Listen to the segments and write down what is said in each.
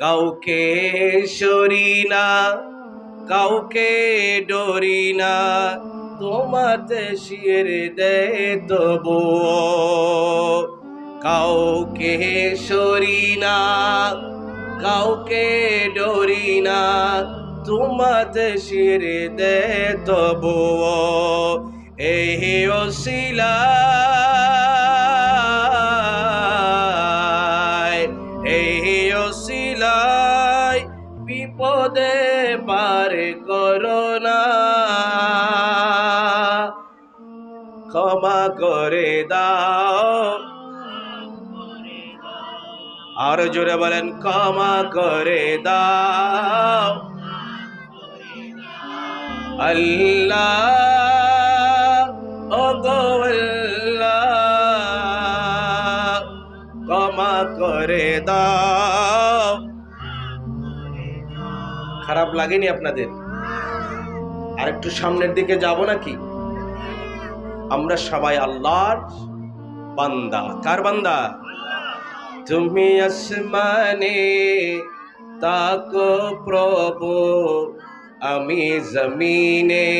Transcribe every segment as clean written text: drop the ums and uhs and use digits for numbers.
কাউকে সরি না, কাউকে ডরি না, তোমাতে শির দে তবুও। কাউকে সরি না, কাউকে ডরি না, তোমাতে শির দে তবুও। এই ওসিলায়, এই ওসিলায় বিপদে পার করো না, ক্ষমা করে দাও। আর জোরে বলেন, ক্ষমা করে দাও। আল্লাহ, ওগো আল্লাহ, ক্ষমা করে দাও। খারাপ লাগেনি আপনাদের? আর একটু সামনের দিকে যাব নাকি? আমরা সবাই আল্লাহর বান্দা। কার বান্দা? তুমি আসমানে তাকো প্রভু, আমি জমিনে,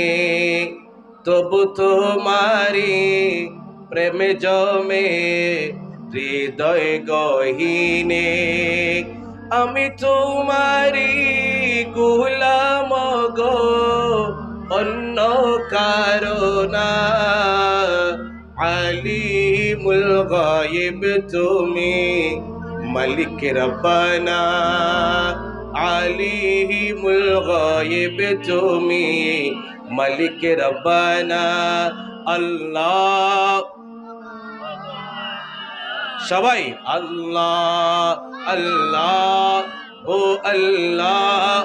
তবু তোমারি প্রেম জমে হৃদয় গহীনে। আমি তোমারি গোলাম গো, অন্য কারণা। আলিমুল গায়ব তুমি, মালিক রব্বানা। আলিমুল গায়ব তুমি, মালিক রব্বানা। আল্লাহ, সবাই আল্লাহ আল্লাহ ও আল্লাহ।